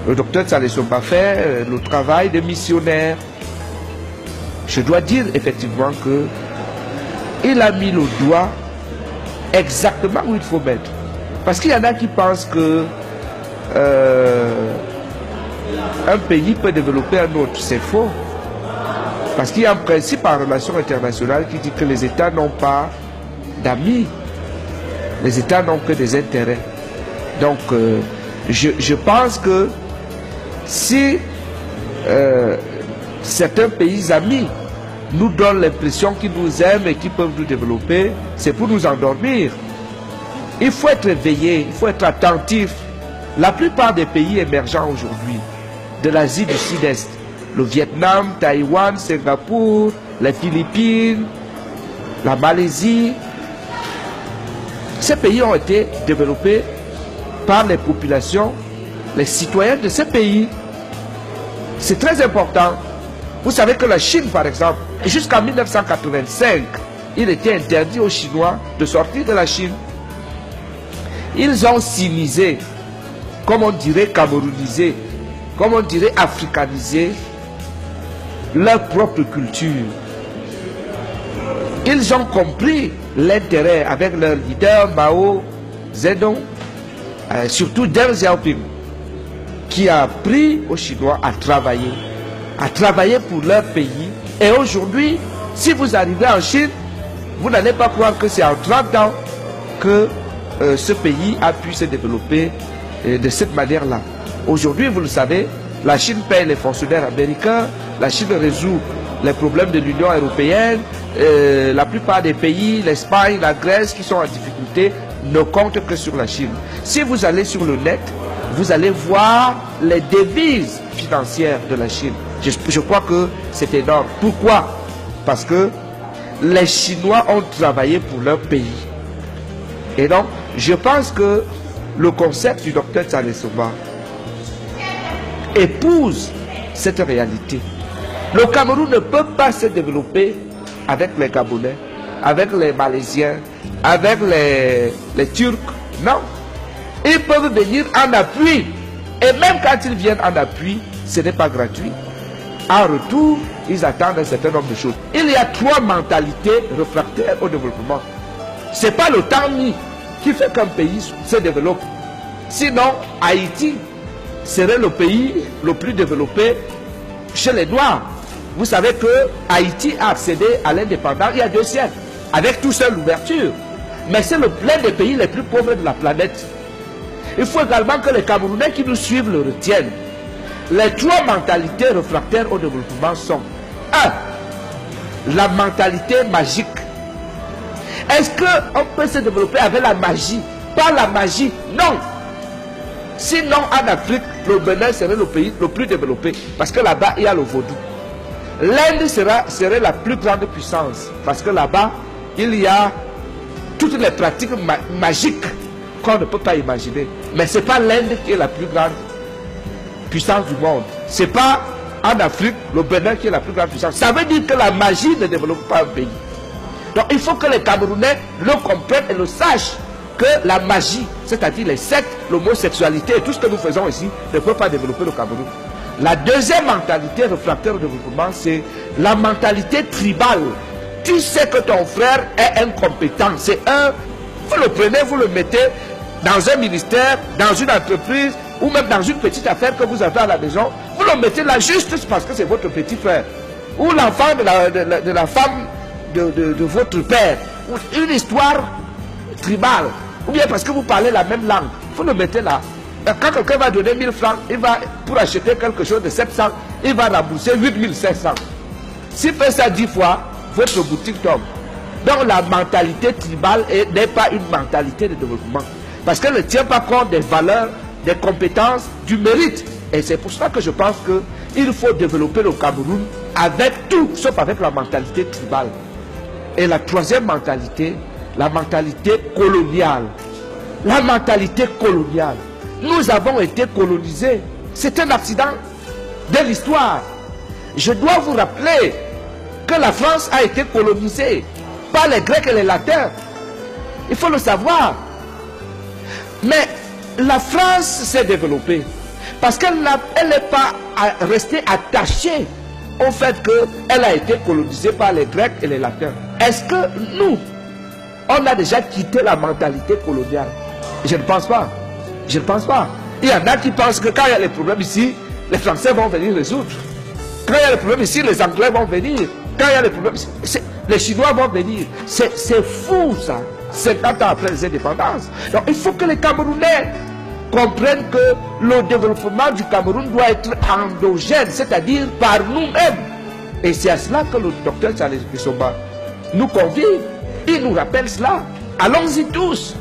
le docteur Tsalesomba fait le travail de missionnaire. Je dois dire effectivement que il a mis le doigt exactement où il faut mettre. Parce qu'il y en a qui pensent que un pays peut développer un autre. C'est faux. Parce qu'il y a un principe en relation internationale qui dit que les États n'ont pas d'amis. Les États n'ont que des intérêts. Donc, je pense que si certains pays amis nous donnent l'impression qu'ils nous aiment et qu'ils peuvent nous développer, c'est pour nous endormir. Il faut être éveillé, il faut être attentif. La plupart des pays émergents aujourd'hui, de l'Asie du Sud-Est, le Vietnam, Taïwan, Singapour, les Philippines, la Malaisie, ces pays ont été développés par les populations, les citoyens de ces pays. C'est très important. Vous savez que la Chine, par exemple, jusqu'en 1985, il était interdit aux Chinois de sortir de la Chine. Ils ont sinisé, comme on dirait camerounisé, comme on dirait africanisé, leur propre culture. Ils ont compris l'intérêt avec leur leader Mao Zedong, surtout Deng Xiaoping, qui a appris aux Chinois à travailler pour leur pays. Et aujourd'hui, si vous arrivez en Chine, vous n'allez pas croire que c'est en 30 ans que ce pays a pu se développer de cette manière-là. Aujourd'hui, vous le savez, la Chine paye les fonctionnaires américains, la Chine résout les problèmes de l'Union européenne, la plupart des pays, l'Espagne, la Grèce qui sont en difficulté, ne comptent que sur la Chine. Si vous allez sur le net, vous allez voir les devises financières de la Chine. Je crois que c'est énorme. Pourquoi? Parce que les Chinois ont travaillé pour leur pays. Et donc, je pense que le concept du docteur Tsalesomba épouse cette réalité. Le Cameroun ne peut pas se développer avec les Gabonais, avec les Malaisiens, avec les Turcs. Non. Ils peuvent venir en appui. Et même quand ils viennent en appui, ce n'est pas gratuit. En retour, ils attendent un certain nombre de choses. Il y a 3 mentalités réfractaires au développement. Ce n'est pas le temps mis qui fait qu'un pays se développe. Sinon, Haïti serait le pays le plus développé chez les Noirs. Vous savez que Haïti a accédé à l'indépendance il y a 2 siècles, avec toute seule ouverture. Mais c'est l'un des pays les plus pauvres de la planète. Il faut également que les Camerounais qui nous suivent le retiennent. Les 3 mentalités réfractaires au développement sont 1. La mentalité magique. Est-ce qu'on peut se développer avec la magie? Pas la magie, non. Sinon, en Afrique, le Bénin serait le pays le plus développé. Parce que là-bas, il y a le vaudou. L'Inde serait la plus grande puissance. Parce que là-bas, il y a toutes les pratiques magiques qu'on ne peut pas imaginer. Mais ce n'est pas l'Inde qui est la plus grande puissance du monde. Ce n'est pas en Afrique, le Bénin qui est la plus grande puissance. Ça veut dire que la magie ne développe pas un pays. Donc il faut que les Camerounais le comprennent et le sachent, que la magie, c'est-à-dire les sectes, l'homosexualité et tout ce que nous faisons ici, ne peut pas développer le Cameroun. La deuxième mentalité réfractaire au développement, c'est la mentalité tribale. Tu sais que ton frère est incompétent. C'est vous le prenez, vous le mettez dans un ministère, dans une entreprise, ou même dans une petite affaire que vous avez à la maison, vous le mettez là juste parce que c'est votre petit frère. Ou l'enfant de la femme de votre père. Ou une histoire tribale. Ou bien parce que vous parlez la même langue. Vous le mettez là. Quand quelqu'un va donner 1000 francs, pour acheter quelque chose de 700, il va rembourser 8500. S'il fait ça 10 fois, votre boutique tombe. Donc la mentalité tribale n'est pas une mentalité de développement. Parce qu'elle ne tient pas compte des valeurs, des compétences, du mérite. Et c'est pour ça que je pense qu'il faut développer le Cameroun avec tout, sauf avec la mentalité tribale. Et la troisième mentalité, la mentalité coloniale. La mentalité coloniale. Nous avons été colonisés. C'est un accident de l'histoire. Je dois vous rappeler que la France a été colonisée par les Grecs et les Latins. Il faut le savoir. Mais la France s'est développée. Parce qu'elle n'est pas restée attachée au fait qu'elle a été colonisée par les Grecs et les Latins. Est-ce que nous, on a déjà quitté la mentalité coloniale? Je ne pense pas. Je ne pense pas. Il y en a qui pensent que quand il y a les problèmes ici, les Français vont venir résoudre. Quand il y a les problèmes ici, les Anglais vont venir. Quand il y a les problèmes ici, les Chinois vont venir. C'est fou ça. 50 ans après les indépendances. Donc il faut que les Camerounais comprennent que le développement du Cameroun doit être endogène, c'est-à-dire par nous-mêmes. Et c'est à cela que le docteur Charles Bissoma nous convie. Il nous rappelle cela. Allons-y tous.